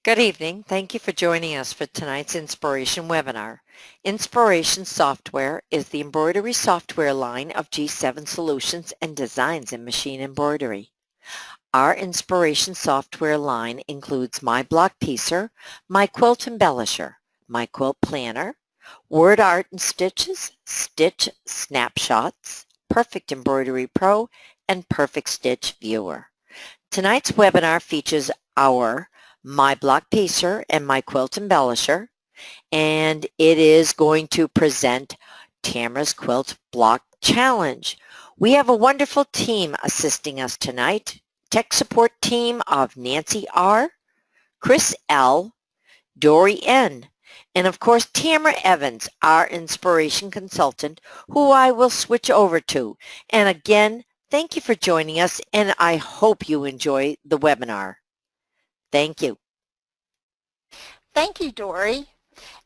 Good evening. Thank you for joining us for tonight's Inspiration webinar. Inspiration Software is the embroidery software line of G7 Solutions and Designs in Machine Embroidery. Our Inspiration Software line includes My Block Piecer, My Quilt Embellisher, My Quilt Planner, Word Art and Stitches, Stitch Snapshots, Perfect Embroidery Pro, and Perfect Stitch Viewer. Tonight's webinar features our My Block Piecer and My Quilt Embellisher, and it is going to present Tamara's Quilt Block Challenge. We have a wonderful team assisting us tonight. Tech support team of Nancy R., Chris L., Dory N., and of course Tamara Evans, our inspiration consultant, who I will switch over to. And again, thank you for joining us, and I hope you enjoy the webinar. Thank you. Thank you, Dory,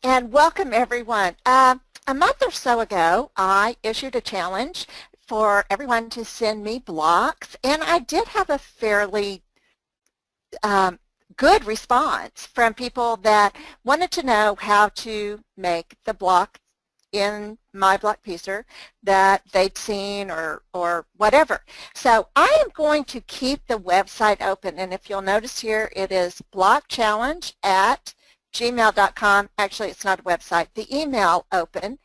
and welcome everyone. A month or so ago, I issued a challenge for everyone to send me blocks, and I did have a fairly good response from people that wanted to know how to make the block in My Block Piecer that they'd seen or whatever. So I am going to keep the website open, and if you'll notice here, it is blockchallenge@gmail.com. Actually, it's not a website, the email open.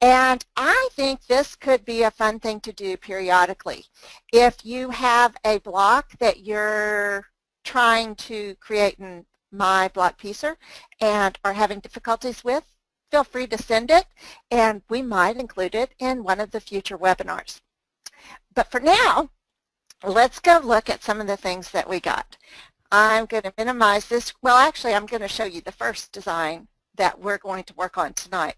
And I think this could be a fun thing to do periodically. If you have a block that you're trying to create in My Block Piecer and are having difficulties with, feel free to send it, and we might include it in one of the future webinars. But for now, let's go look at some of the things that we got. I'm going to minimize this. Well, actually, I'm going to show you the first design that we're going to work on tonight.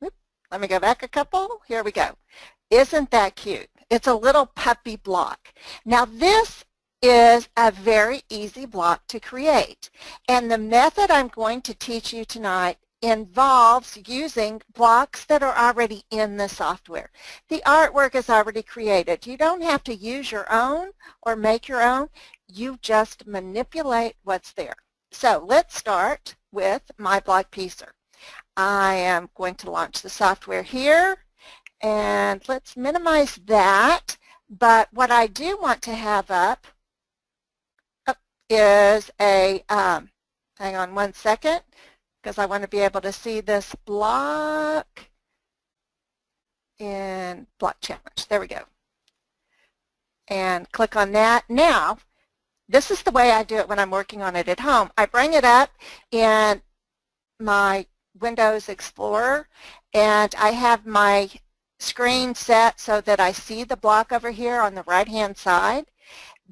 Let me go back a couple. Here we go. Isn't that cute? It's a little puppy block. Now, this is a very easy block to create, and the method I'm going to teach you tonight involves using blocks that are already in the software. The artwork is already created. You don't have to use your own or make your own. You just manipulate what's there. So let's start with My Block Piecer. I am going to launch the software here, and let's minimize that. But what I do want to have up is a, hang on one second, because I want to be able to see this block in Block Challenge. There we go. And click on that. Now, this is the way I do it when I'm working on it at home. I bring it up in my Windows Explorer, and I have my screen set so that I see the block over here on the right-hand side.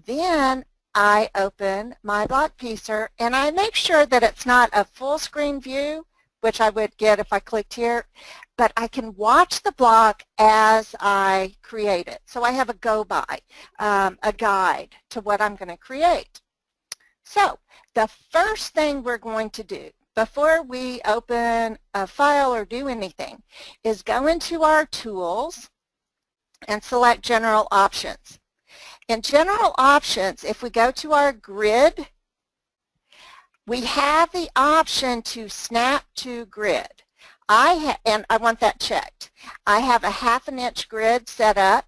Then I open My Block Piecer, and I make sure that it's not a full screen view, which I would get if I clicked here, but I can watch the block as I create it. So I have a go-by, a guide to what I'm going to create. So the first thing we're going to do before we open a file or do anything is go into our tools and select General Options. In General Options, if we go to our grid, we have the option to snap to grid. And I want that checked. I have a 1/2 inch grid set up,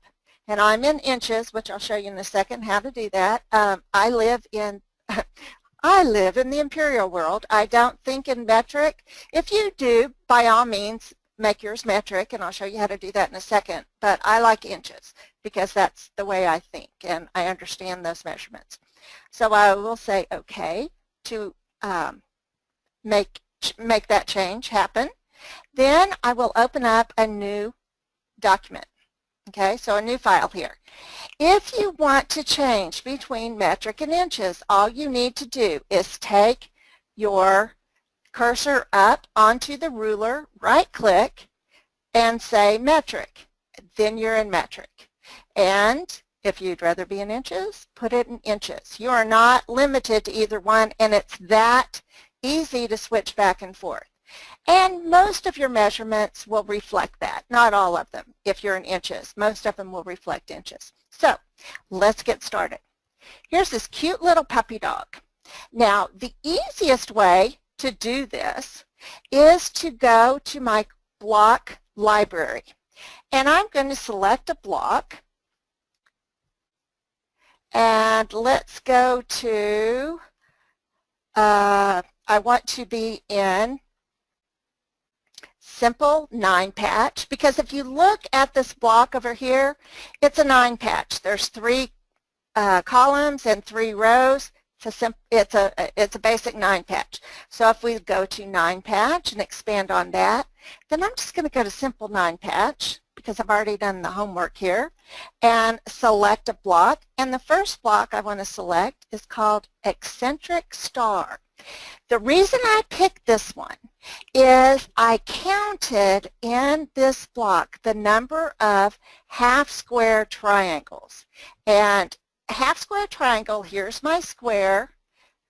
and I'm in inches, which I'll show you in a second how to do that. I live in the imperial world. I don't think in metric. If you do, by all means, make yours metric, and I'll show you how to do that in a second. But I like inches because that's the way I think, and I understand those measurements. So I will say OK to make that change happen. Then I will open up a new document. Okay, so a new file here. If you want to change between metric and inches, all you need to do is take your cursor up onto the ruler, right-click, and say metric. Then you're in metric. And if you'd rather be in inches, put it in inches. You are not limited to either one, and it's that easy to switch back and forth. And most of your measurements will reflect that. Not all of them. If you're in inches, most of them will reflect inches. So let's get started. Here's this cute little puppy dog. Now, the easiest way to do this is to go to my block library. And I'm going to select a block. And let's go to, I want to be in simple 9-patch, because if you look at this block over here, it's a 9-patch. There's 3 columns and 3 rows. It's a basic 9-patch. So if we go to 9-patch and expand on that, then I'm just going to go to simple 9-patch because I've already done the homework here, and select a block. And the first block I want to select is called eccentric star. The reason I picked this one is I counted in this block the number of half-square triangles. And half-square triangle, here's my square,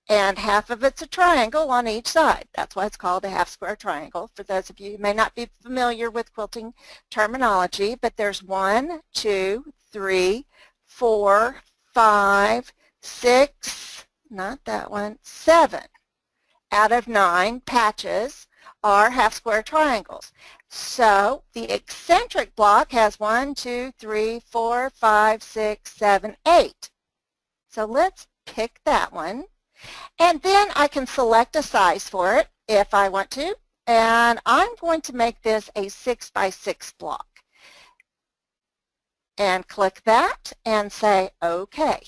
and half of it's a triangle on each side. That's why it's called a half-square triangle. For those of you who may not be familiar with quilting terminology, but there's 1, 2, 3, 4, 5, 6, not that one, 7 out of 9 patches are half-square triangles. So the eccentric block has 1, 2, 3, 4, 5, 6, 7, 8. So let's pick that one. And then I can select a size for it if I want to. And I'm going to make this a 6x6 block. And click that and say OK.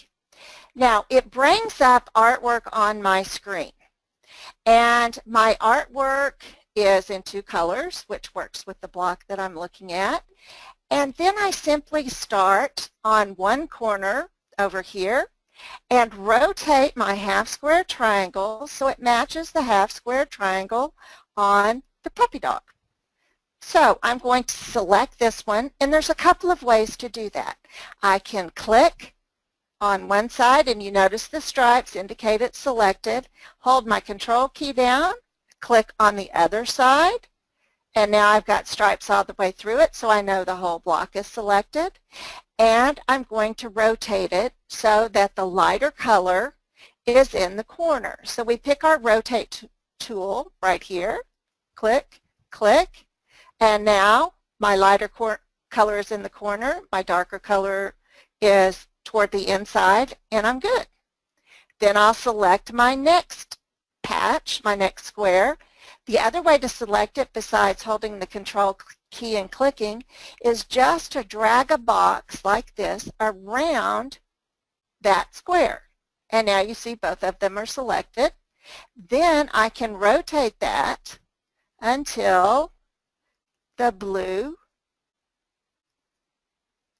Now it brings up artwork on my screen. And my artwork is in 2 colors, which works with the block that I'm looking at. And then I simply start on one corner over here and rotate my half-square triangle so it matches the half-square triangle on the puppy dog. So I'm going to select this one, and there's a couple of ways to do that. I can click on one side, and you notice the stripes indicate it's selected. Hold my control key down, click on the other side, and now I've got stripes all the way through it, so I know the whole block is selected. And I'm going to rotate it so that the lighter color is in the corner. So we pick our rotate tool right here, click, click, and now my lighter color is in the corner, my darker color is toward the inside, and I'm good. Then I'll select my next patch, my next square. The other way to select it besides holding the control key and clicking is just to drag a box like this around that square. And now you see both of them are selected. Then I can rotate that until the blue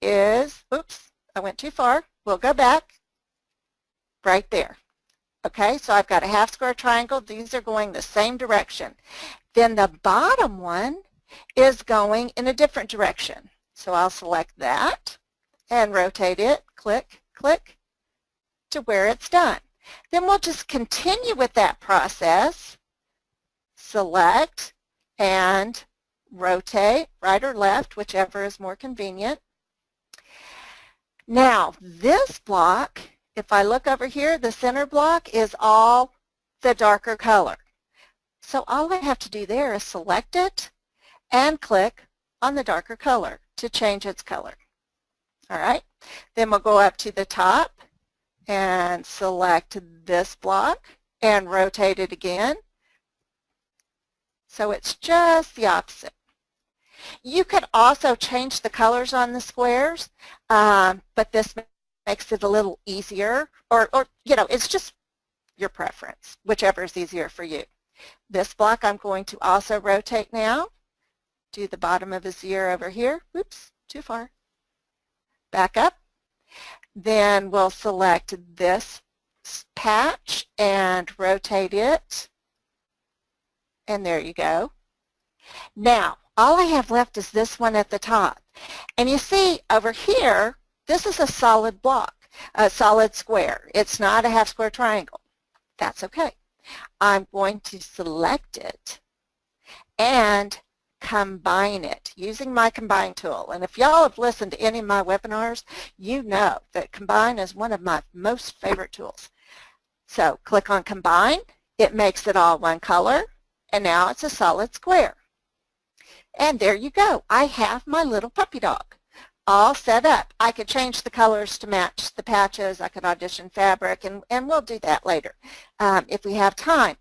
is, oops, I went too far. We'll go back right there. Okay, so I've got a half-square triangle. These are going the same direction. Then the bottom one is going in a different direction. So I'll select that and rotate it, click, click, to where it's done. Then we'll just continue with that process, select and rotate right or left, whichever is more convenient. Now this block, if I look over here, the center block is all the darker color. So all I have to do there is select it and click on the darker color to change its color. All right, then we'll go up to the top and select this block and rotate it again. So it's just the opposite. You could also change the colors on the squares, but this makes it a little easier, or you know, it's just your preference, whichever is easier for you. This block I'm going to also rotate now. Do the bottom of his ear over here. Oops, too far. Back up. Then we'll select this patch and rotate it. And there you go. Now, all I have left is this one at the top. And you see over here, this is a solid block, a solid square. It's not a half-square triangle. That's okay. I'm going to select it and combine it using my combine tool. And if y'all have listened to any of my webinars, you know that combine is one of my most favorite tools. So click on Combine. It makes it all one color, and now it's a solid square. And there you go. I have my little puppy dog all set up. I could change the colors to match the patches. I could audition fabric, and we'll do that later if we have time.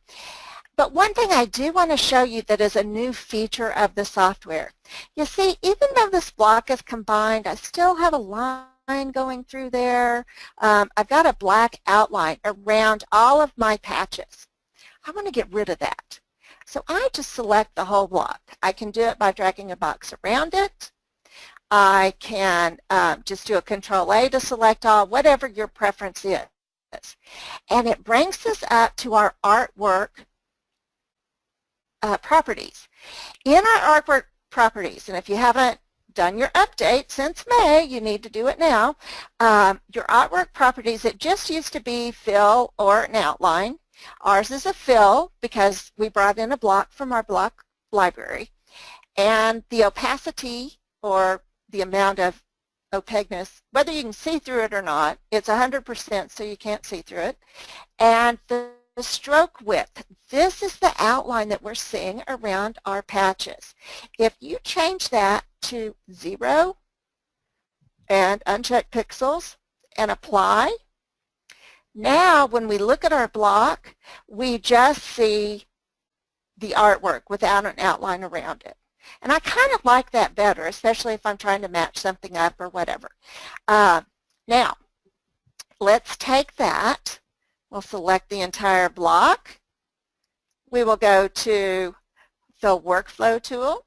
But one thing I do want to show you that is a new feature of the software. You see, even though this block is combined, I still have a line going through there. I've got a black outline around all of my patches. I want to get rid of that. So I just select the whole block. I can do it by dragging a box around it. I can just do a Control-A to select all, whatever your preference is. And it brings us up to our artwork properties. In our artwork properties, and if you haven't done your update since May, you need to do it now, your artwork properties, it just used to be fill or an outline. Ours is a fill because we brought in a block from our block library. And the opacity, or the amount of opaqueness, whether you can see through it or not, it's 100%, so you can't see through it. And the stroke width, this is the outline that we're seeing around our patches. If you change that to 0 and uncheck pixels and apply, now when we look at our block, we just see the artwork without an outline around it. And I kind of like that better, especially if I'm trying to match something up or whatever. Now, let's take that. We'll select the entire block. We will go to the Workflow tool,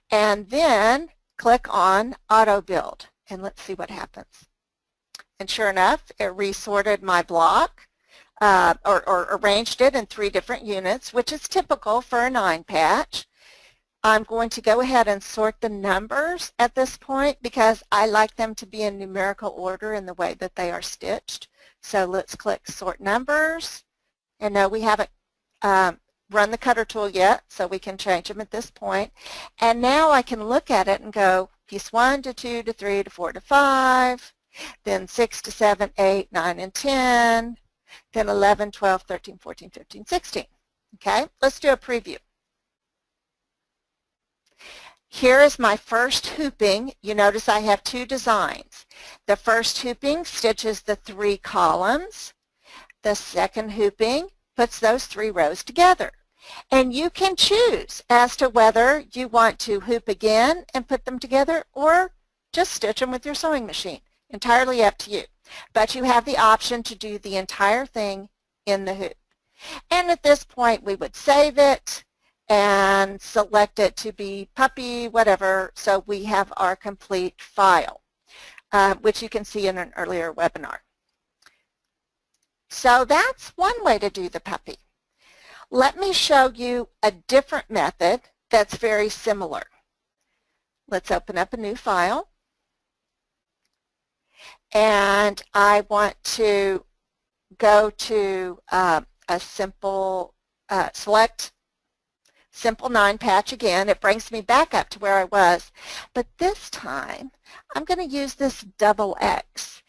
and then click on Auto Build, and let's see what happens. And sure enough, it resorted my block, or arranged it in 3 different units, which is typical for a 9 patch. I'm going to go ahead and sort the numbers at this point because I like them to be in numerical order in the way that they are stitched. So let's click Sort Numbers. And no, we haven't run the cutter tool yet, so we can change them at this point. And now I can look at it and go piece 1 to 2 to 3 to 4 to 5, then 6 to 7, 8, 9, and 10, then 11, 12, 13, 14, 15, 16. Okay, let's do a preview. Here is my first hooping. You notice I have 2 designs. The first hooping stitches the 3 columns. The second hooping puts those 3 rows together. And you can choose as to whether you want to hoop again and put them together or just stitch them with your sewing machine. Entirely up to you. But you have the option to do the entire thing in the hoop. And at this point we would save it and select it to be puppy, whatever, so we have our complete file, which you can see in an earlier webinar. So that's one way to do the puppy. Let me show you a different method that's very similar. Let's open up a new file. And I want to go to a simple, select Simple 9 patch again. It brings me back up to where I was. But this time, I'm going to use this double X.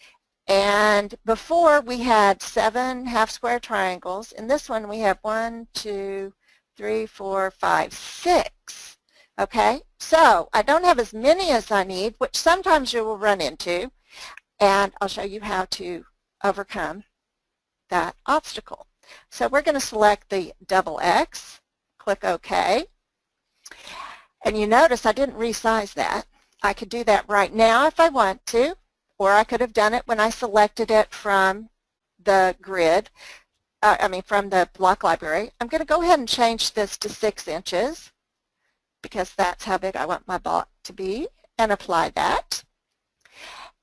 And before we had 7 half square triangles. In this one we have 1, 2, 3, 4, 5, 6. Okay, so I don't have as many as I need, which sometimes you will run into. And I'll show you how to overcome that obstacle. So we're going to select the double X. Click OK. And you notice I didn't resize that. I could do that right now if I want to, or I could have done it when I selected it from the grid, from the block library. I'm going to go ahead and change this to 6 inches because that's how big I want my block to be, and apply that.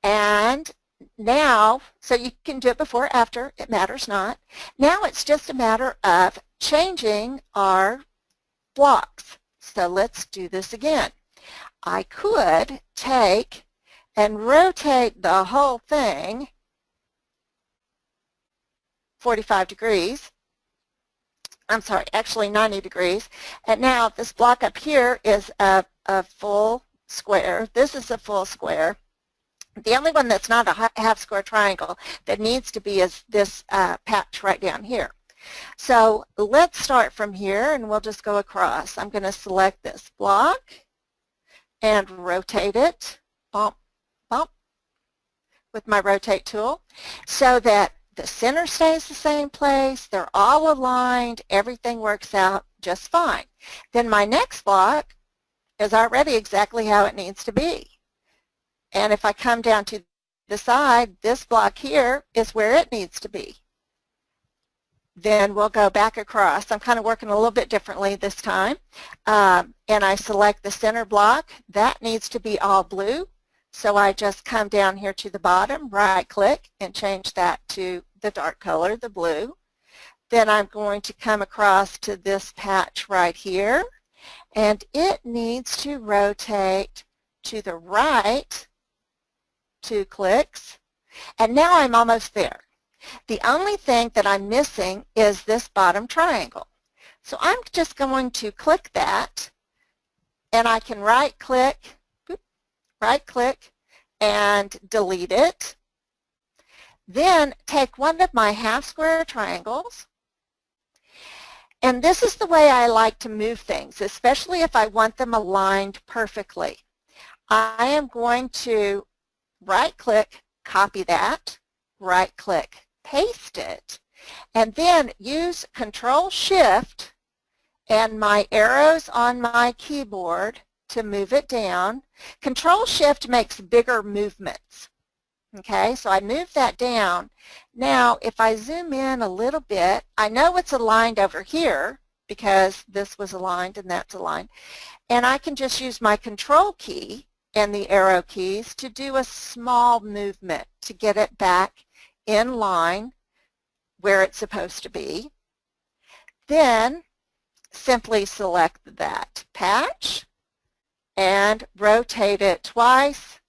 And now, so you can do it before or after, it matters not. Now it's just a matter of changing our blocks. So let's do this again. I could take and rotate the whole thing 45 degrees. I'm sorry, actually 90 degrees. And now this block up here is a full square. This is a full square. The only one that's not a half square triangle that needs to be is this patch right down here. So let's start from here and we'll just go across. I'm going to select this block and rotate it, bump, bump, with my rotate tool so that the center stays the same place, they're all aligned, everything works out just fine. Then my next block is already exactly how it needs to be. And if I come down to the side, this block here is where it needs to be. Then we'll go back across. I'm kind of working a little bit differently this time. And I select the center block. That needs to be all blue. So I just come down here to the bottom, right-click, and change that to the dark color, the blue. Then I'm going to come across to this patch right here, and it needs to rotate to the right 2 clicks. And now I'm almost there. The only thing that I'm missing is this bottom triangle. So I'm just going to click that, and I can right-click, and delete it. Then take one of my half square triangles, and this is the way I like to move things, especially if I want them aligned perfectly. I am going to right-click, copy that, right-click, paste it, and then use Control-Shift and my arrows on my keyboard to move it down. Control-Shift makes bigger movements. Okay, so I move that down. Now, if I zoom in a little bit, I know it's aligned over here because this was aligned and that's aligned. And I can just use my Control key and the arrow keys to do a small movement to get it back in line where it's supposed to be. Then simply select that patch and rotate it twice,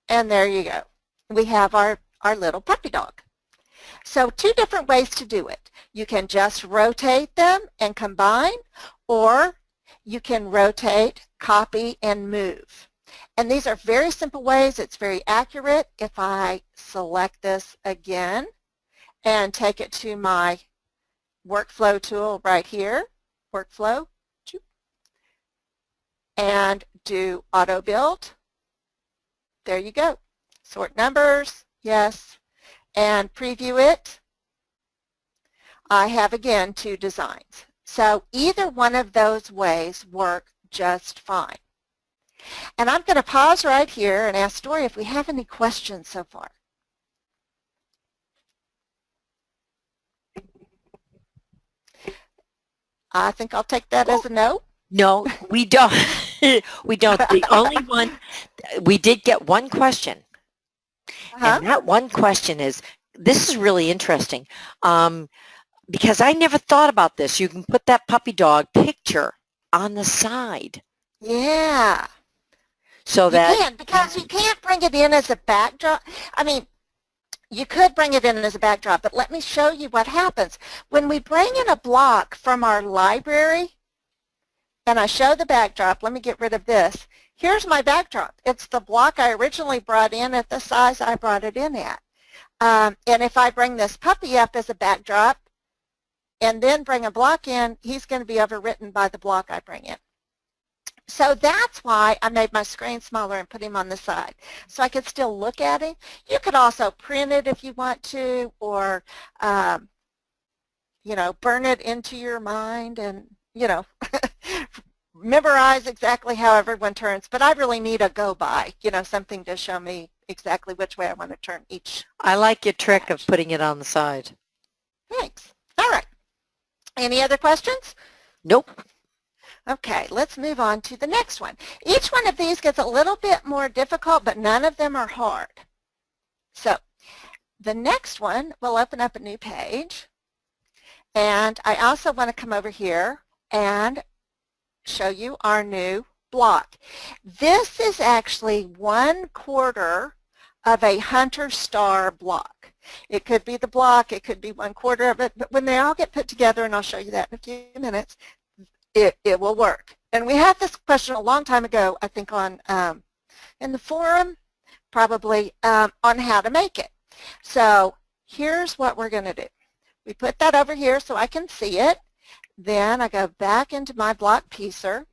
and there you go. We have our little puppy dog. So 2 different ways to do it. You can just rotate them and combine, or you can rotate, copy, and move. And these are very simple ways. It's very accurate. If I select this again and take it to my workflow tool right here, workflow, and do auto build. There you go. Sort numbers, yes, and preview it. I have again 2 designs. So either one of those ways work just fine. And I'm going to pause right here and ask Dory if we have any questions so far. I think I'll take that as a no. No, we don't. We don't. The only one, we did get one question. And that one question is, this is really interesting, because I never thought about this. You can put that puppy dog picture on the side. Yeah. So that you can, because you can't bring it in as a backdrop. I mean, you could bring it in as a backdrop, but let me show you what happens. When we bring in a block from our library, and I show the backdrop, let me get rid of this. Here's my backdrop. It's the block I originally brought in at the size I brought it in at. And if I bring this puppy up as a backdrop and then bring a block in, he's going to be overwritten by the block I bring in. So that's why I made my screen smaller and put him on the side, so I could still look at him. You could also print it if you want to, or, you know, burn it into your mind and, you know, memorize exactly how everyone turns. But I really need a go-by, you know, something to show me exactly which way I want to turn each. I like your trick of putting it on the side. Thanks. All right. Any other questions? Nope. Okay, let's move on to the next one. Each one of these gets a little bit more difficult, but none of them are hard. So the next one, we'll open up a new page. And I also want to come over here and show you our new block. This is actually 1/4 of a hunter star block. It could be the block, it could be 1/4 of it, but when they all get put together, and I'll show you that in a few minutes, it will work. And we had this question a long time ago, I think on in the forum, probably on how to make it. So here's what we're going to do. We put that over here so I can see it. Then I go back into my block piecer,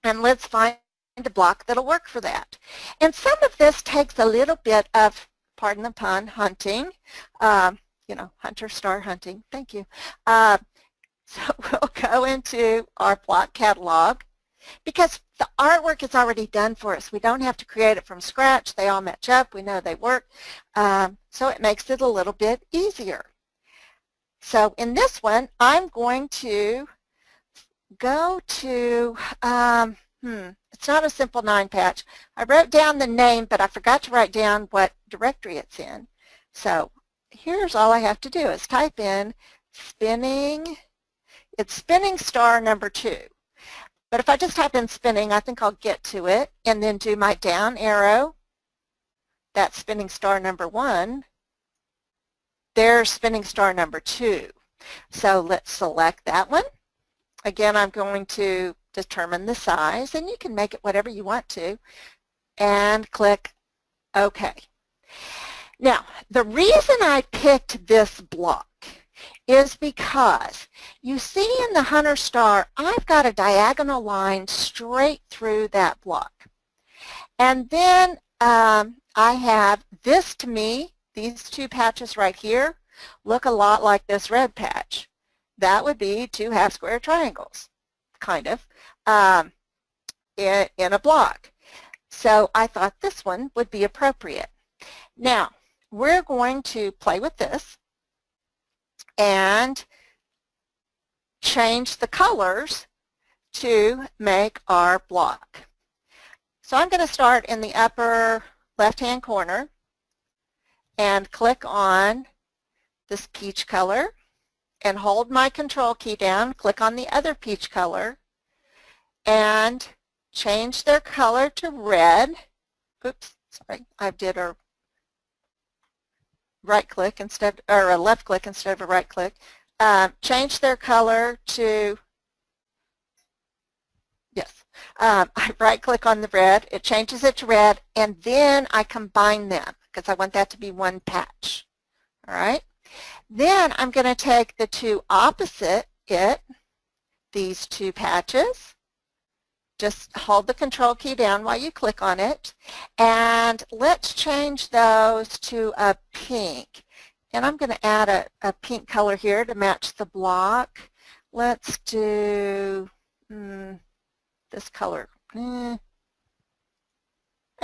and let's find a block that'll work for that. And some of this takes a little bit of, pardon the pun, hunting. You know, hunter star hunting. Thank you. So we'll go into our block catalog because the artwork is already done for us. We don't have to create it from scratch. They all match up. We know they work. So it makes it a little bit easier. So in this one, I'm going to go to, it's not a simple 9 patch. I wrote down the name, but I forgot to write down what directory it's in. So here's all I have to do is type in spinning. It's spinning star number 2. But if I just type in spinning, I think I'll get to it and then do my down arrow. That's spinning star number 1. There's spinning star number 2. So let's select that one. Again, I'm going to determine the size, and you can make it whatever you want to, and click OK. Now, the reason I picked this block is because you see in the hunter star, I've got a diagonal line straight through that block. And then I have this, to me, these 2 patches right here look a lot like this red patch. That would be 2 half-square triangles, kind of, in a block. So I thought this one would be appropriate. Now, we're going to play with this and change the colors to make our block. So I'm going to start in the upper left-hand corner and click on this peach color and hold my control key down, click on the other peach color, and change their color to red. Oops, sorry, I did a right click instead, or a left click instead of a right click. Change their color to, yes, I right click on the red, it changes it to red, and then I combine them because I want that to be one patch. All right. Then I'm going to take the 2 opposite these 2 patches. Just hold the control key down while you click on it, and let's change those to a pink. And I'm going to add a pink color here to match the block. Let's do this color. And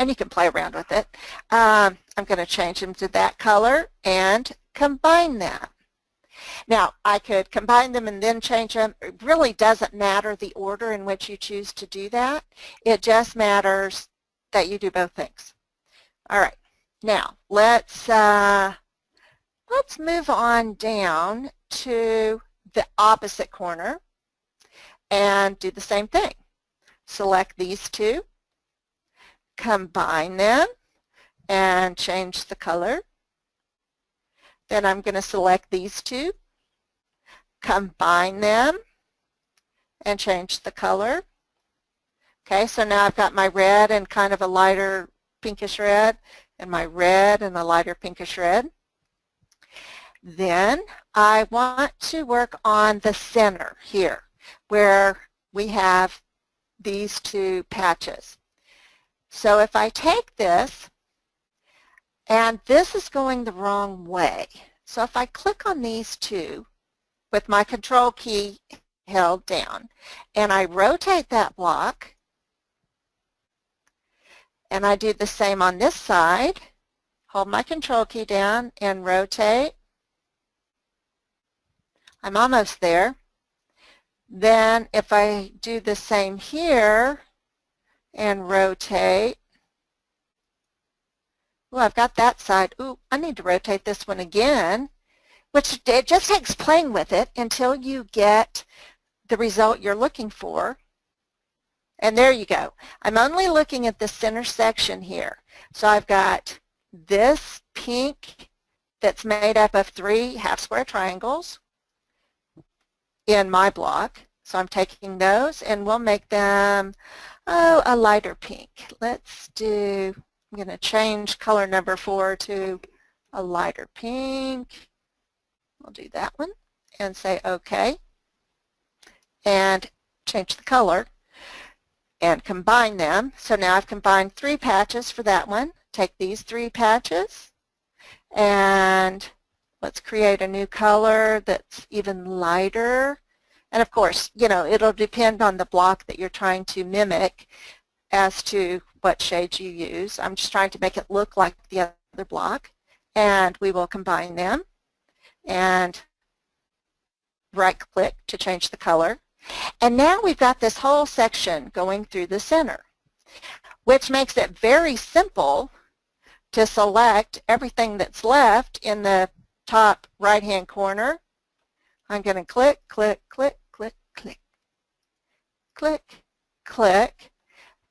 you can play around with it. I'm going to change them to that color and combine them. Now, I could combine them and then change them. It really doesn't matter the order in which you choose to do that. It just matters that you do both things. All right. Now, let's move on down to the opposite corner and do the same thing. Select these 2, combine them, and change the color. Then I'm going to select these 2, combine them, and change the color. Okay, so now I've got my red and kind of a lighter pinkish red, and my red and a lighter pinkish red. Then I want to work on the center here, where we have these 2 patches. So if I take this, and this is going the wrong way. So if I click on these 2 with my control key held down and I rotate that block, and I do the same on this side, hold my control key down and rotate. I'm almost there. Then if I do the same here and rotate, well, I've got that side. Ooh, I need to rotate this one again, which it just takes playing with it until you get the result you're looking for. And there you go. I'm only looking at the center section here. So I've got this pink that's made up of 3 half-square triangles in my block. So I'm taking those and we'll make them, a lighter pink. Let's do I'm going to change color number 4 to a lighter pink. I'll do that one and say OK. And change the color and combine them. So now I've combined 3 patches for that one. Take these 3 patches and let's create a new color that's even lighter. And of course, you know, it'll depend on the block that you're trying to mimic as to what shades you use. I'm just trying to make it look like the other block. And we will combine them and right-click to change the color. And now we've got this whole section going through the center, which makes it very simple to select everything that's left in the top right-hand corner. I'm going to click, click, click, click, click, click, click,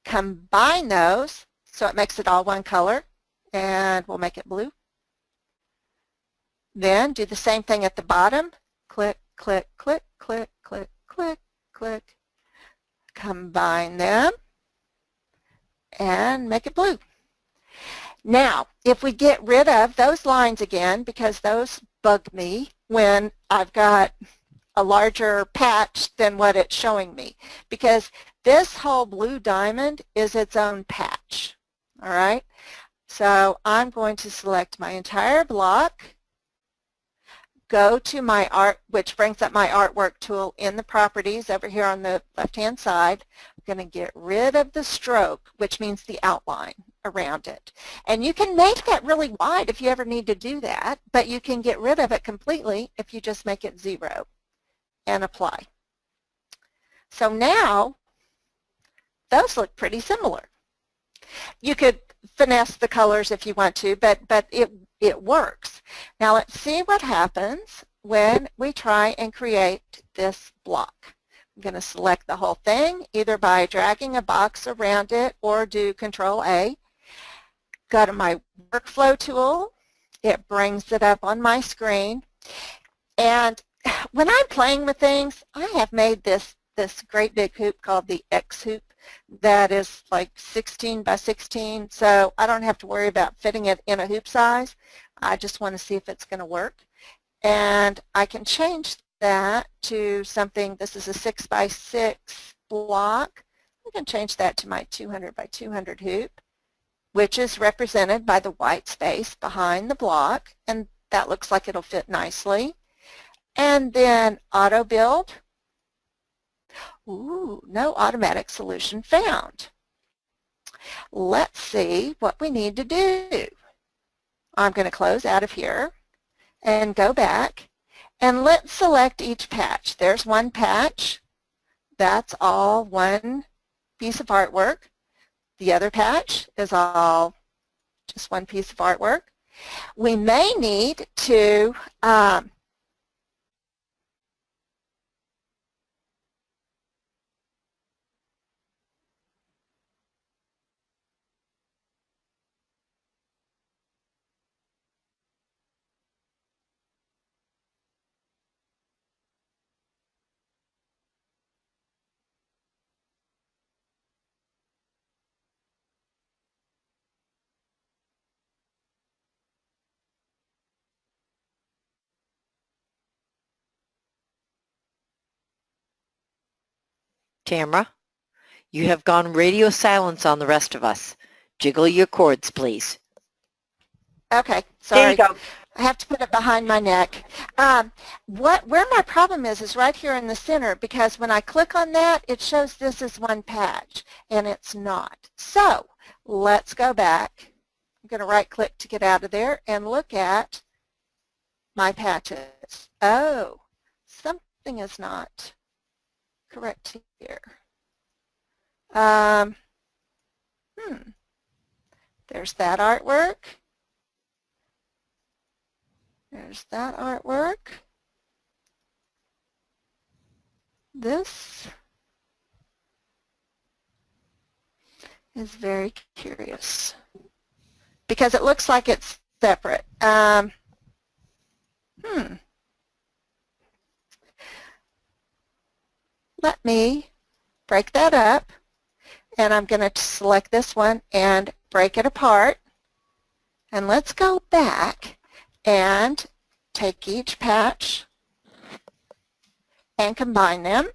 combine those so it makes it all one color, and we'll make it blue. Then do the same thing at the bottom. Click, click, click, click, click, click, click, combine them, and make it blue. Now, if we get rid of those lines again, because those bug me when I've got a larger patch than what it's showing me, because this whole blue diamond is its own patch, all right? So I'm going to select my entire block, go to my art, which brings up my artwork tool in the properties over here on the left-hand side. I'm going to get rid of the stroke, which means the outline around it. And you can make that really wide if you ever need to do that, but you can get rid of it completely if you just make it 0 and apply. So now those look pretty similar. You could finesse the colors if you want to, but it works. Now let's see what happens when we try and create this block. I'm going to select the whole thing either by dragging a box around it or do Control A. Go to my workflow tool. It brings it up on my screen. And when I'm playing with things, I have made this great big hoop called the X hoop that is like 16 by 16, so I don't have to worry about fitting it in a hoop size. I just want to see if it's going to work. And I can change that to something, this is a 6 by 6 block. I can change that to my 200 by 200 hoop, which is represented by the white space behind the block, and that looks like it'll fit nicely. And then auto build. Ooh, no automatic solution found. Let's see what we need to do. I'm going to close out of here and go back, and let's select each patch. There's one patch. That's all one piece of artwork. The other patch is all just one piece of artwork. We may need to Tamara, you have gone radio silence on the rest of us. Jiggle your cords, please. okay, There you sorry. go. I have to put it behind my neck. Where my problem is right here in the center, because when I click on that, it shows this is one patch, and it's not. So let's go back. I'm going to right-click to get out of there and look at my patches. Oh, something is not correct here. There's that artwork. There's that artwork. This is very curious because it looks like it's separate. Let me break that up and I'm going to select this one and break it apart. And let's go back and take each patch and combine them.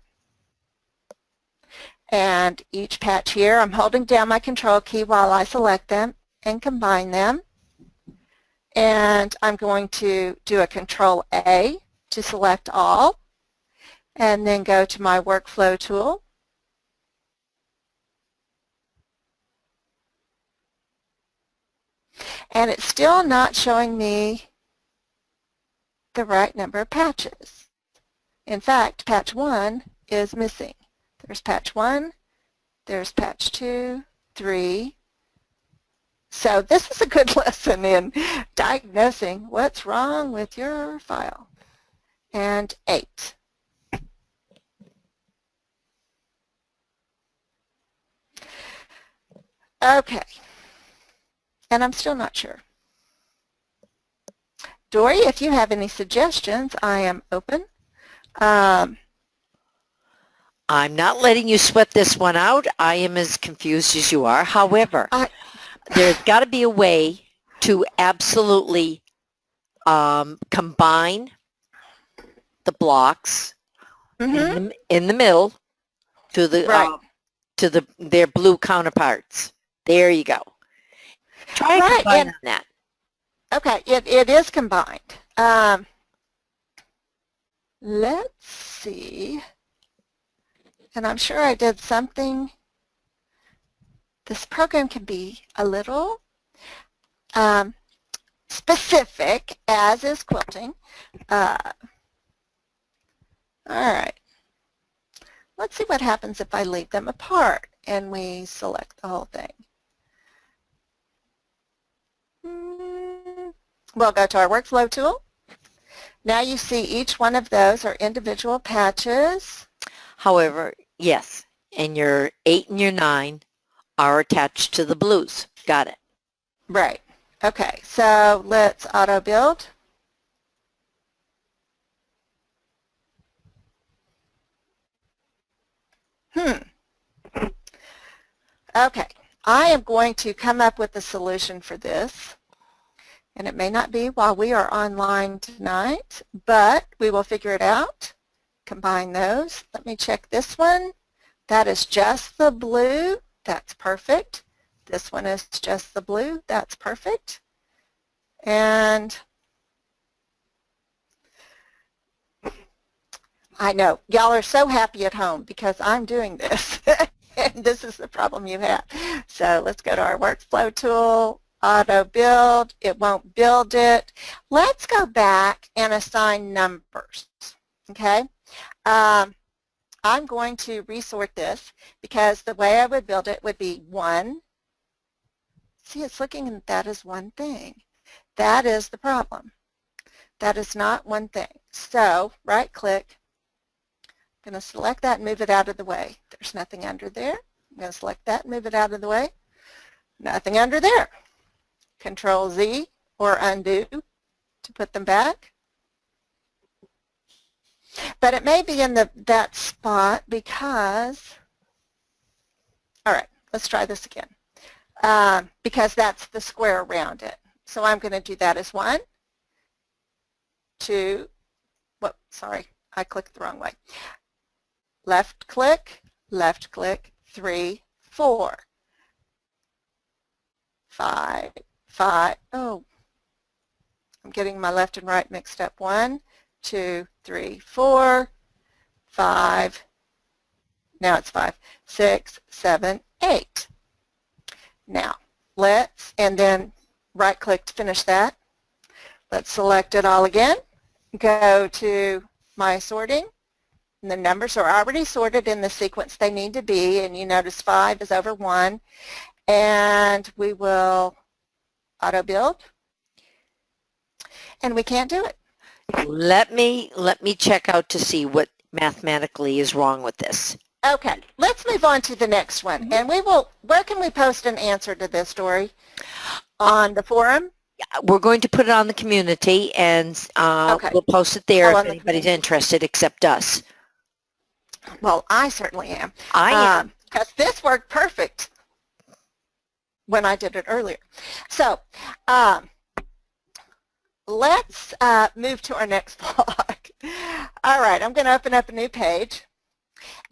And each patch here, I'm holding down my control key while I select them and combine them. And I'm going to do a control A to select all, and then go to my workflow tool. And it's still not showing me the right number of patches. In fact, patch 1 is missing. There's patch 1, there's patch 2, 3. So this is a good lesson in diagnosing what's wrong with your file. And 8. Okay. And I'm still not sure. Dory, if you have any suggestions, I am open. I'm not letting you sweat this one out. I am as confused as you are. However, there's got to be a way to absolutely combine the blocks in the middle to the their blue counterparts. There you go. Try and combine on that. Okay, it is combined. Let's see. And I'm sure I did something. This program can be a little specific, as is quilting. All right. Let's see what happens if I leave them apart and we select the whole thing. We'll go to our workflow tool. Now you see each one of those are individual patches. However, yes, and your 8 and your 9 are attached to the blues. Got it. Right. Okay, so let's auto build. Okay, I am going to come up with a solution for this. And it may not be while we are online tonight, but we will figure it out. Combine those. Let me check this one. That is just the blue. That's perfect. This one is just the blue. That's perfect. And I know, y'all are so happy at home because I'm doing this. And this is the problem you have. So let's go to our workflow tool. Auto build, it won't build it. Let's go back and assign numbers, okay? I'm going to resort this because the way I would build it would be 1. See, it's looking at that as one thing. That is the problem. That is not one thing. So right click, I'm going to select that and move it out of the way. There's nothing under there. I'm going to select that and move it out of the way. Nothing under there. Control Z or undo to put them back. But it may be in that spot because, all right, let's try this again. Because that's the square around it. So I'm going to do that as 1, 2, whoop, sorry, I clicked the wrong way. Left click, 3, 4, 5, 5, oh, I'm getting my left and right mixed up. 1, 2, 3, 4, 5, now it's 5, 6, 7, 8. Now, let's, and then right click to finish that. Let's select it all again. Go to my sorting. And the numbers are already sorted in the sequence they need to be, and you notice 5 is over 1. And we will auto build, and we can't do it. Let me check out to see what mathematically is wrong with this. Okay, let's move on to the next one. And we will, where can we post an answer to this, Dory? On the forum? We're going to put it on the community, and we'll post it there if anybody's interested except us. Well, I certainly am. I am. because this worked perfect when I did it earlier. So let's move to our next block. All right, I'm going to open up a new page.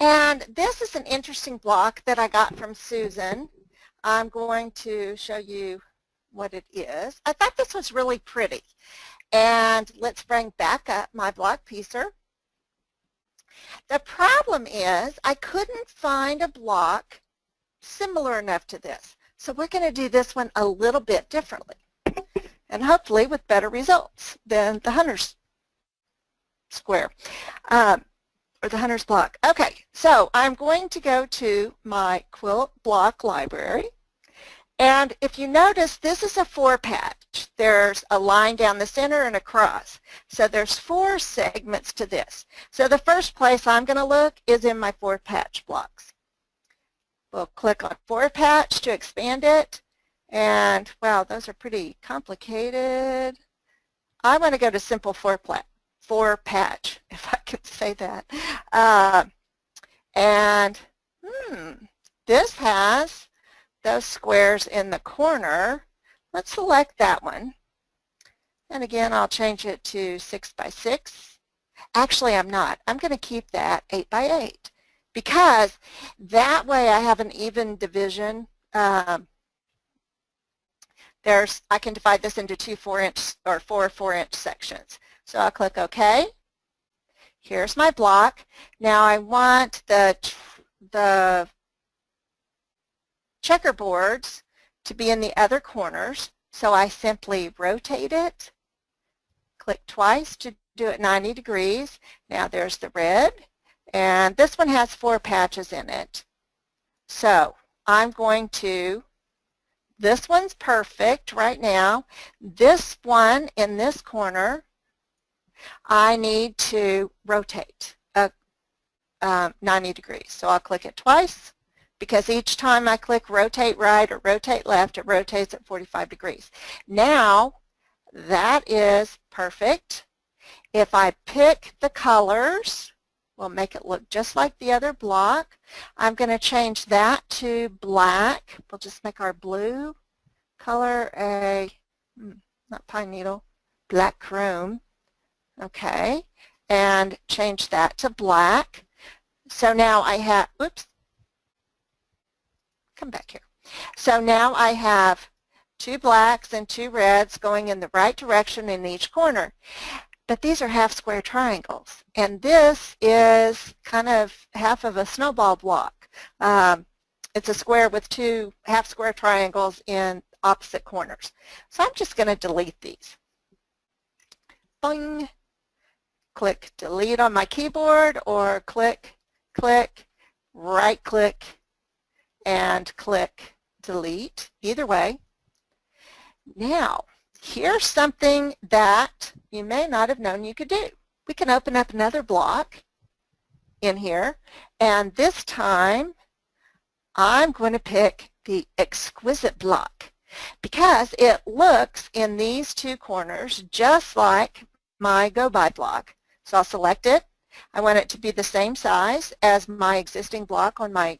And this is an interesting block that I got from Susan. I'm going to show you what it is. I thought this was really pretty. And let's bring back up my block piecer. The problem is I couldn't find a block similar enough to this. So we're going to do this one a little bit differently and hopefully with better results than the hunter's square or the hunter's block. Okay, so I'm going to go to my quilt block library. And if you notice, this is a 4-patch. There's a line down the center and a cross. So there's 4 segments to this. So the first place I'm going to look is in my 4-patch blocks. We'll click on 4-patch to expand it. And, wow, those are pretty complicated. I want to go to simple 4-patch, if I can say that. This has those squares in the corner. Let's select that one. And again, I'll change it to 6 by 6. Actually, I'm not. I'm going to keep that 8 by 8 because that way I have an even division. I can divide this into 2 4-inch or 4 4-inch sections. So I'll click OK. Here's my block. Now I want the checkerboards to be in the other corners, so I simply rotate it, click twice to do it 90 degrees. Now there's the red, and this one has 4 patches in it. So I'm going to, this one's perfect right now. This one in this corner, I need to rotate 90 degrees. So I'll click it twice, because each time I click rotate right or rotate left, it rotates at 45 degrees. Now, that is perfect. If I pick the colors, we'll make it look just like the other block. I'm going to change that to black. We'll just make our blue color a, not pine needle, black chrome. Okay, and change that to black. So now I have, oops, come back here. So now I have 2 blacks and 2 reds going in the right direction in each corner. But these are half square triangles. And this is kind of half of a snowball block. It's a square with 2 half square triangles in opposite corners. So I'm just going to delete these. Boing. Click delete on my keyboard, or click, right click, and click delete, either way. Now, here's something that you may not have known you could do. We can open up another block in here, and this time I'm going to pick the exquisite block because it looks in these 2 corners just like my go by block. So I'll select it. I want it to be the same size as my existing block on my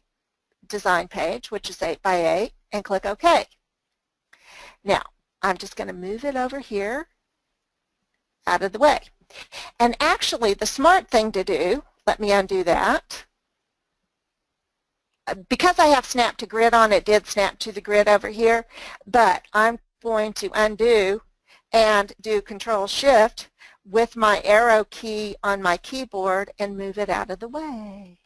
design page, which is 8 by 8, and click OK. Now, I'm just going to move it over here out of the way. And actually, the smart thing to do, let me undo that. Because I have snap to grid on, it did snap to the grid over here, but I'm going to undo and do Control-Shift with my arrow key on my keyboard and move it out of the way.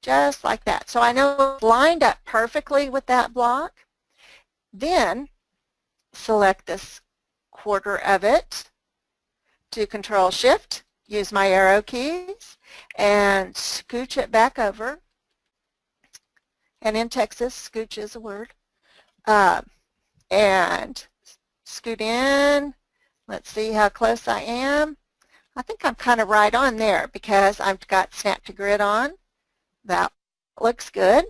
Just like that. So I know it's lined up perfectly with that block. Then select this quarter of it, do Control-Shift, use my arrow keys, and scooch it back over. And in Texas, scooch is a word. And scoot in. Let's see how close I am. I think I'm kind of right on there because I've got snap to grid on. That looks good.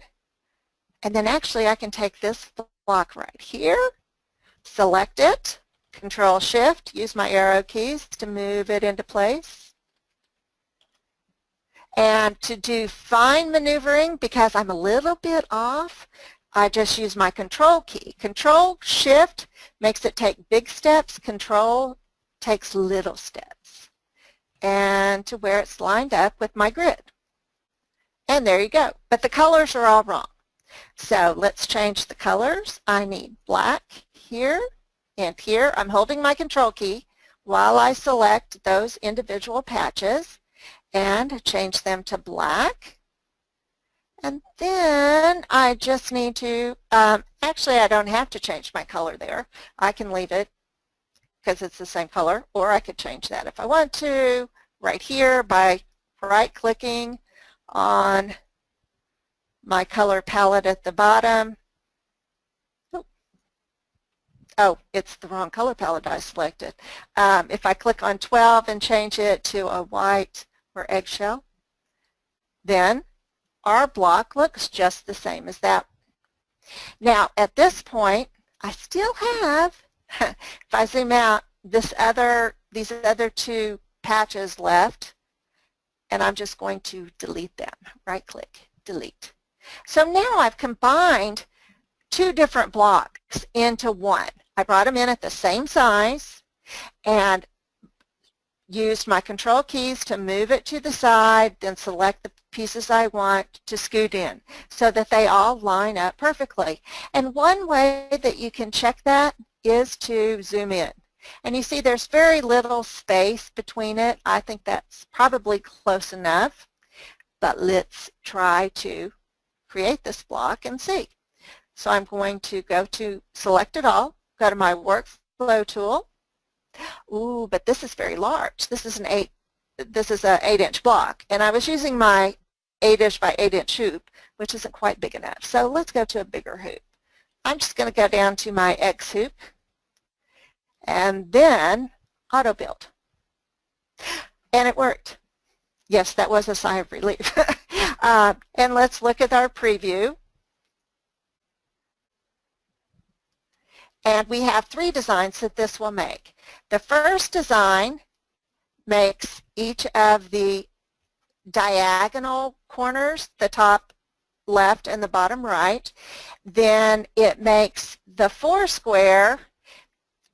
And then actually I can take this block right here, select it, Control-Shift, use my arrow keys to move it into place. And to do fine maneuvering, because I'm a little bit off, I just use my control key. Control Shift makes it take big steps. Control takes little steps. And to where it's lined up with my grid. And there you go. But the colors are all wrong. So let's change the colors. I need black here and here. I'm holding my control key while I select those individual patches and change them to black. And then I just need to, actually I don't have to change my color there. I can leave it because it's the same color, or I could change that if I want to right here by right-clicking on my color palette at the bottom. Oh, it's the wrong color palette I selected. If I click on 12 and change it to a white or eggshell, then our block looks just the same as that. Now, at this point, I still have, if I zoom out, these other two patches left, and I'm just going to delete them. Right-click, delete. So now I've combined two different blocks into one. I brought them in at the same size and used my control keys to move it to the side, then select the pieces I want to scoot in so that they all line up perfectly. And one way that you can check that is to zoom in. And you see there's very little space between it. I think that's probably close enough, but let's try to create this block and see. So I'm going to go to select it all, go to my workflow tool. Ooh, but this is very large. This is an 8-inch block, and I was using my 8-inch by 8-inch hoop, which isn't quite big enough. So let's go to a bigger hoop. I'm just going to go down to my X hoop and then auto build. And it worked. Yes, that was a sigh of relief. And let's look at our preview. And we have 3 designs that this will make. The first design makes each of the diagonal corners, the top left and the bottom right. Then it makes the 4 square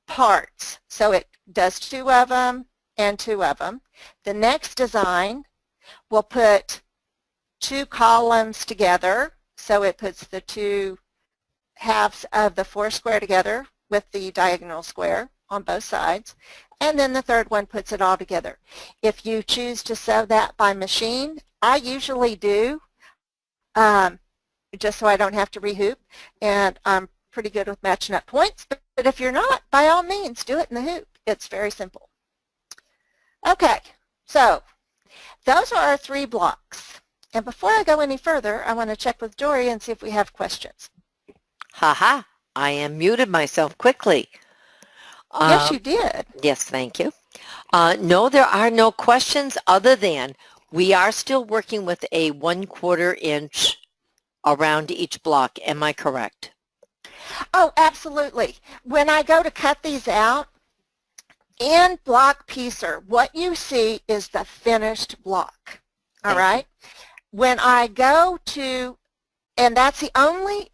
parts. So it does 2 of them and 2 of them. The next design will put 2 columns together. So it puts the 2 halves of the 4 square together with the diagonal square on both sides. And then the third one puts it all together. If you choose to sew that by machine, I usually do, just so I don't have to rehoop. And I'm pretty good with matching up points. But if you're not, by all means, do it in the hoop. It's very simple. Okay, so those are our 3 blocks. And before I go any further, I want to check with Dory and see if we have questions. Haha, I unmuted myself quickly. Yes, you did. Yes, thank you. No, there are no questions other than we are still working with a 1/4 inch around each block. Am I correct? Oh, absolutely. When I go to cut these out, in Block Piecer, what you see is the finished block. All right? When I go to, and that's the only,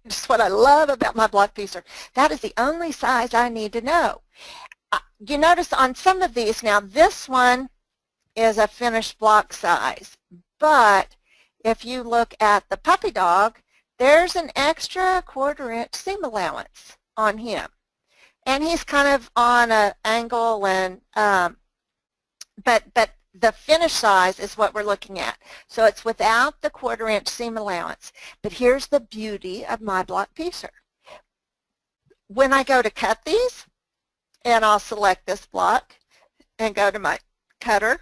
just what I love about my Block Piecer, that is the only size I need to know. You notice on some of these, now this one is a finished block size, but if you look at the puppy dog, there's an extra 1/4 inch seam allowance on him. And he's kind of on an angle, and but the finished size is what we're looking at. So it's without the 1/4 inch seam allowance. But here's the beauty of my Block Piecer. When I go to cut these, and I'll select this block and go to my cutter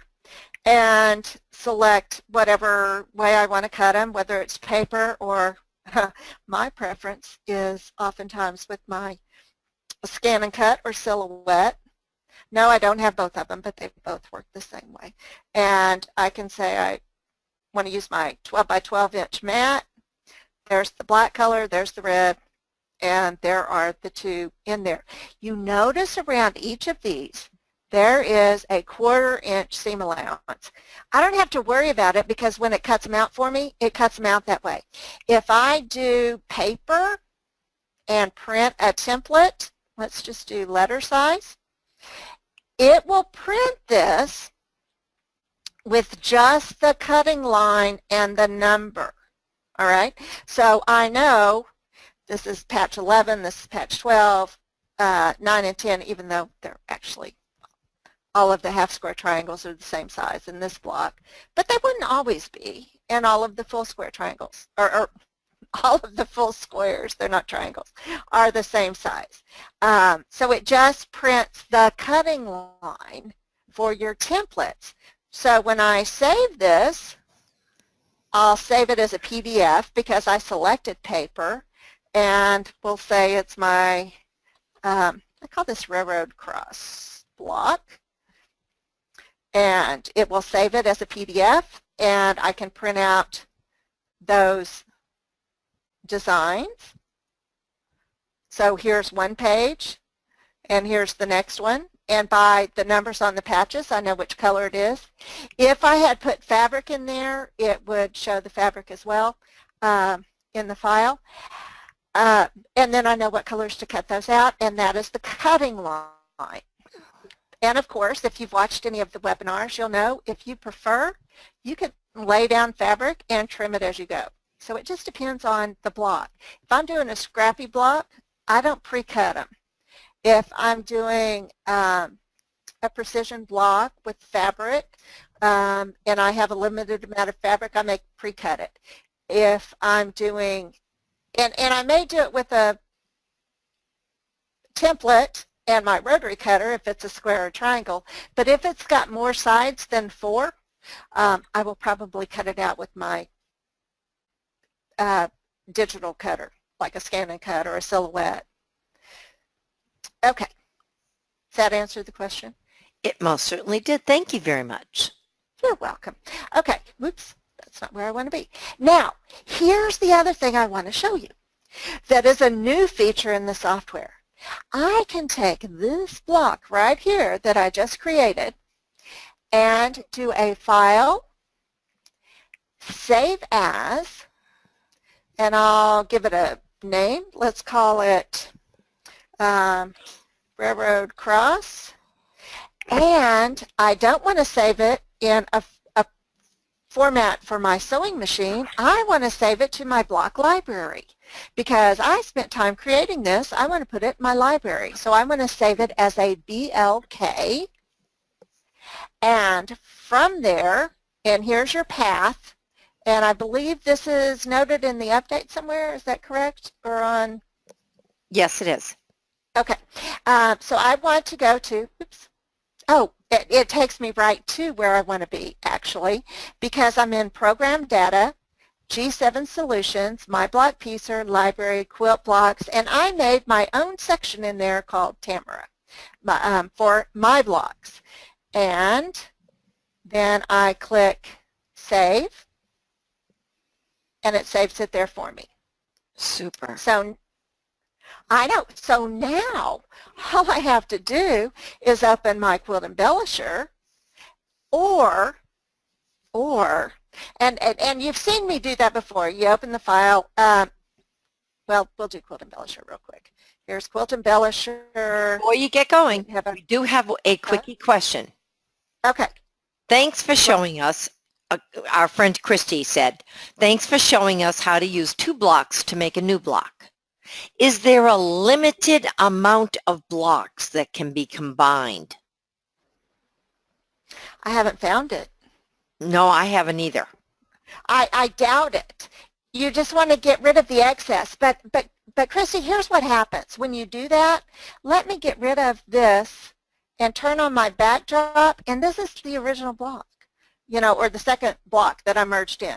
and select whatever way I want to cut them, whether it's paper or my preference is oftentimes with my scan and cut or silhouette. No, I don't have both of them, but they both work the same way. And I can say I want to use my 12 by 12 inch mat. There's the black color, there's the red, and there are the 2 in there. You notice around each of these, there is a 1/4 inch seam allowance. I don't have to worry about it because when it cuts them out for me, it cuts them out that way. If I do paper and print a template, let's just do letter size, it will print this with just the cutting line and the number. All right, so I know this is patch 11, this is patch 12, 9 and 10, even though they're actually all of the half square triangles are the same size in this block, but they wouldn't always be in all of the full square triangles, or all of the full squares, they're not triangles, are the same size. So it just prints the cutting line for your templates. So when I save this, I'll save it as a PDF because I selected paper, and we'll say it's my, I call this railroad cross block, and it will save it as a PDF, and I can print out those designs. So here's one page, and here's the next one, and by the numbers on the patches, I know which color it is. If I had put fabric in there, it would show the fabric as well in the file. And then I know what colors to cut those out, and that is the cutting line. And of course, if you've watched any of the webinars, you'll know if you prefer, you can lay down fabric and trim it as you go. So it just depends on the block. If I'm doing a scrappy block, I don't pre-cut them. If I'm doing a precision block with fabric and I have a limited amount of fabric, I may pre-cut it. If I'm doing, and I may do it with a template and my rotary cutter if it's a square or triangle, but if it's got more sides than 4, I will probably cut it out with my digital cutter, like a scan and cut or a silhouette. Okay. Does that answer the question? It most certainly did. Thank you very much. You're welcome. Okay. Whoops. That's not where I want to be. Now, here's the other thing I want to show you that is a new feature in the software. I can take this block right here that I just created and do a file, save as, and I'll give it a name. Let's call it railroad cross, and I don't want to save it in a format for my sewing machine. I want to save it to my block library because I spent time creating this. I want to put it in my library, so I'm going to save it as a BLK, and from there, and here's your path, and I believe this is noted in the update somewhere. Is that correct? Or on? Yes, it is. Okay, so I want to go to, oops, oh, it takes me right to where I want to be, actually, because I'm in Program Data, G7 Solutions, My Block Piecer, Library, Quilt Blocks, and I made my own section in there called Tamara for my blocks. And then I click Save, and it saves it there for me. Super. So I know. So now all I have to do is open my Quilt Embellisher and you've seen me do that before. You open the file. Well, we'll do Quilt Embellisher real quick. Here's Quilt Embellisher. Before you get going, we do have a quickie question. Okay. Thanks for showing us, our friend Christy said, thanks for showing us how to use 2 blocks to make a new block. Is there a limited amount of blocks that can be combined? I haven't found it. No, I haven't either. I doubt it. You just want to get rid of the excess. But Christy, here's what happens. When you do that, let me get rid of this and turn on my backdrop, and this is the original block, you know, or the second block that I merged in.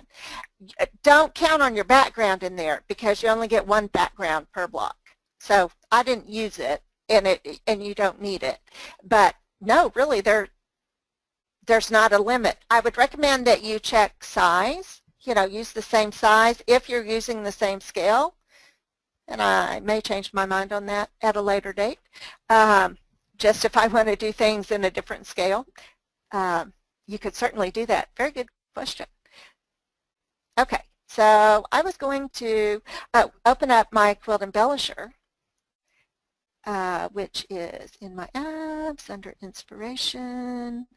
Don't count on your background in there because you only get 1 background per block. So I didn't use it, and you don't need it. But no, really, there's not a limit. I would recommend that you check size, you know, use the same size if you're using the same scale, and I may change my mind on that at a later date. just if I want to do things in a different scale, you could certainly do that. Very good question. Okay, so I was going to open up my quilt embellisher, which is in my apps under Inspiration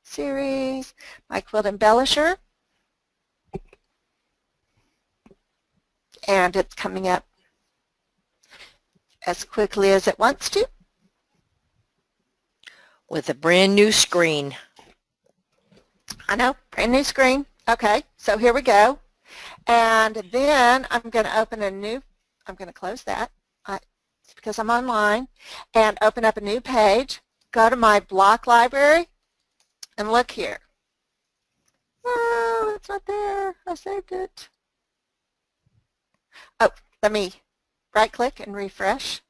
Series, my quilt embellisher, and it's coming up as quickly as it wants to. With a brand new screen. I know, brand new screen. Okay, so here we go. And then I'm going to open a new, I'm going to close that because I'm online, and open up a new page. Go to my block library and look here. Oh, it's not there. I saved it. Oh, let me right click and refresh.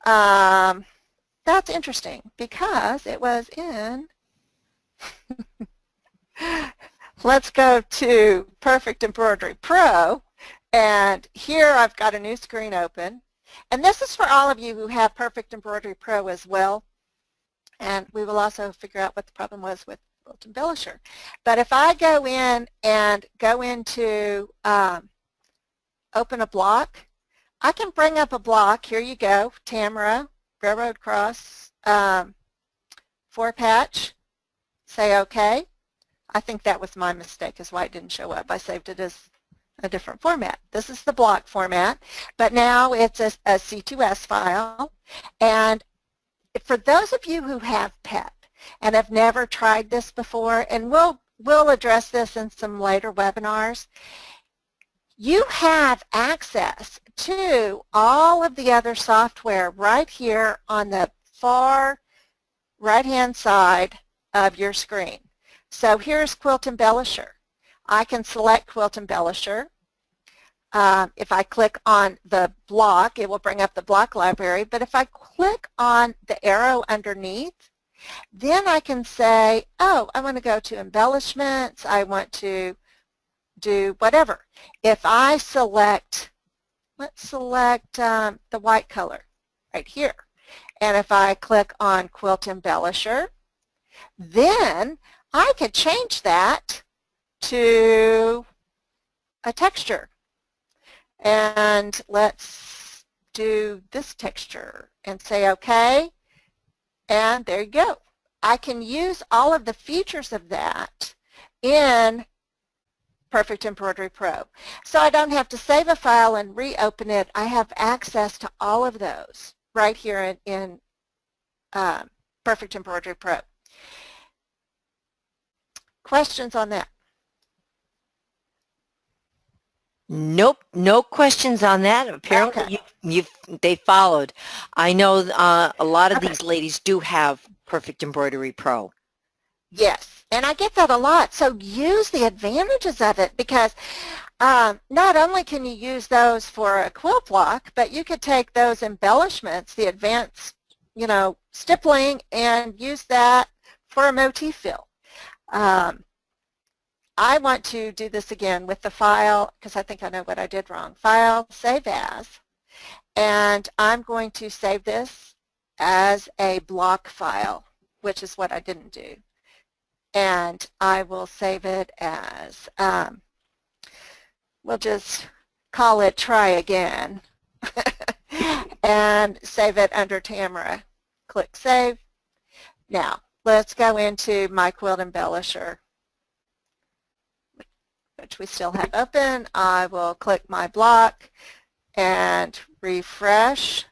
That's interesting because it was in, let's go to Perfect Embroidery Pro, and here I've got a new screen open. And this is for all of you who have Perfect Embroidery Pro as well. And we will also figure out what the problem was with Quilt Embellisher. But if I go in and go into open a block, I can bring up a block. Here you go, Tamara, Railroad Cross, 4-patch, say OK. I think that was my mistake is why it didn't show up. I saved it as a different format. This is the block format, but now it's a C2S file. And for those of you who have PEP and have never tried this before, and we'll address this in some later webinars, you have access to all of the other software right here on the far right-hand side of your screen. So here's Quilt Embellisher. I can select Quilt Embellisher. If I click on the block, it will bring up the block library, but if I click on the arrow underneath, then I can say, oh, I want to go to embellishments, I want to do whatever. If I select, let's select the white color right here, and if I click on Quilt Embellisher, then I could change that to a texture. And let's do this texture and say OK, and there you go. I can use all of the features of that in Perfect Embroidery Pro. So I don't have to save a file and reopen it. I have access to all of those right here in Perfect Embroidery Pro. Questions on that? Nope, no questions on that. Apparently they followed. I know a lot of these ladies do have Perfect Embroidery Pro. Yes, and I get that a lot. So use the advantages of it because not only can you use those for a quilt block, but you could take those embellishments, the advanced, stippling, and use that for a motif fill. I want to do this again with the file because I think I know what I did wrong. File, save as, and I'm going to save this as a block file, which is what I didn't do. And I will save it as, we'll just call it try again, and save it under Tamara. Click Save. Now, let's go into my Quilt Embellisher, which we still have open. I will click my block and refresh,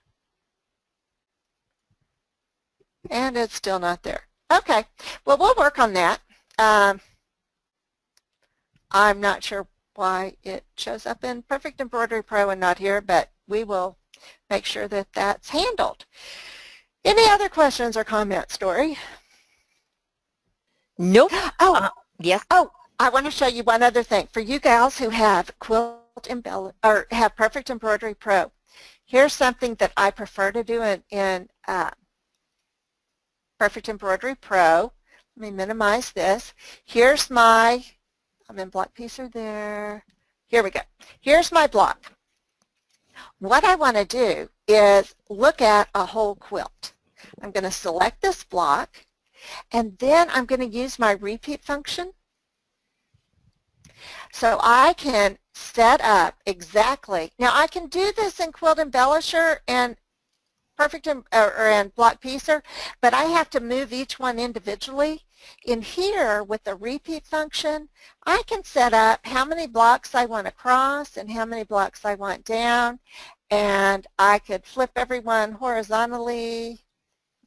and it's still not there. Okay, well, we'll work on that. I'm not sure why it shows up in Perfect Embroidery Pro and not here, but we will make sure that that's handled. Any other questions or comments, Dory? Nope. Oh, yes. Oh, I want to show you one other thing. For you gals who have or have Perfect Embroidery Pro, here's something that I prefer to do in Perfect Embroidery Pro. Let me minimize this. Here's my, I'm in block piecer there. Here we go. Here's my block. What I want to do is look at a whole quilt. I'm going to select this block, and then I'm going to use my repeat function. So I can set up exactly. Now I can do this in Quilt Embellisher and and Block Piecer, but I have to move each one individually. In here, with the repeat function, I can set up how many blocks I want across and how many blocks I want down, and I could flip everyone horizontally,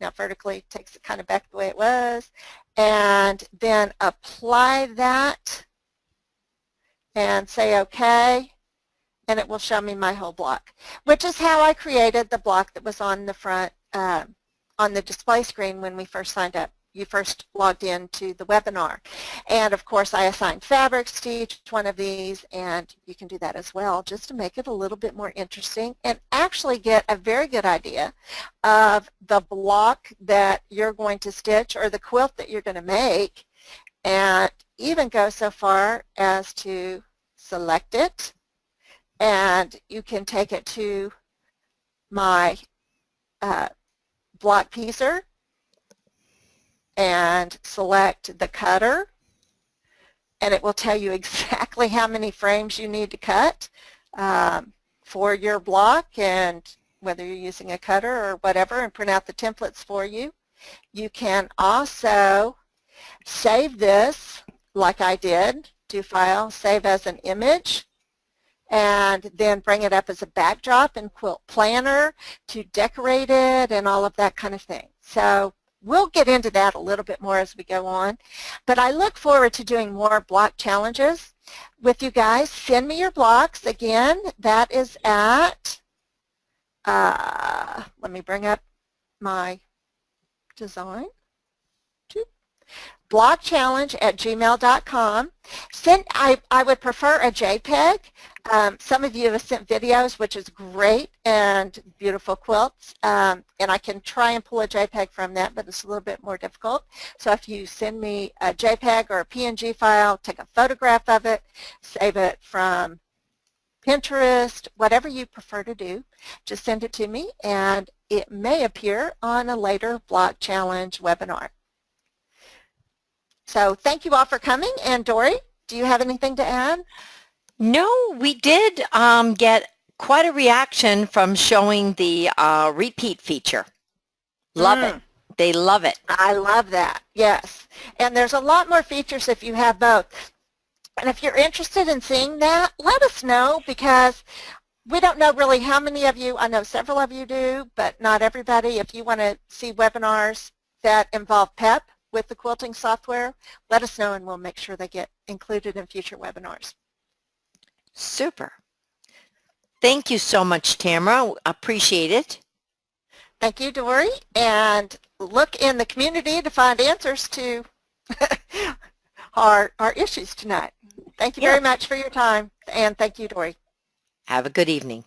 now vertically takes it kind of back the way it was, and then apply that and say OK, and it will show me my whole block, which is how I created the block that was on the front, on the display screen when we first signed up. You first logged into the webinar. And of course I assigned fabrics to each one of these, and you can do that as well just to make it a little bit more interesting and actually get a very good idea of the block that you're going to stitch or the quilt that you're going to make, and even go so far as to select it, and you can take it to my block piecer and select the cutter, and it will tell you exactly how many frames you need to cut for your block, and whether you're using a cutter or whatever, and print out the templates for you. You can also save this like I did, do File, Save as an image, and then bring it up as a backdrop in Quilt Planner to decorate it and all of that kind of thing. So we'll get into that a little bit more as we go on, but I look forward to doing more block challenges with you guys. Send me your blocks. Again, that is at, let me bring up my design, blockchallenge@gmail.com. I would prefer a JPEG. Some of you have sent videos, which is great, and beautiful quilts, and I can try and pull a JPEG from that, but it's a little bit more difficult. So if you send me a JPEG or a PNG file, take a photograph of it, save it from Pinterest, whatever you prefer to do, just send it to me, and it may appear on a later Block Challenge webinar. So thank you all for coming. And Dory, do you have anything to add? No, we did get quite a reaction from showing the repeat feature. Love it. They love it. I love that, yes. And there's a lot more features if you have both. And if you're interested in seeing that, let us know, because we don't know really how many of you, I know several of you do, but not everybody. If you want to see webinars that involve PEP with the quilting software, let us know and we'll make sure they get included in future webinars. Super. Thank you so much, Tamara. Appreciate it. Thank you, Dory. And look in the community to find answers to our issues tonight. Thank you very much for your time, and thank you, Dory. Have a good evening.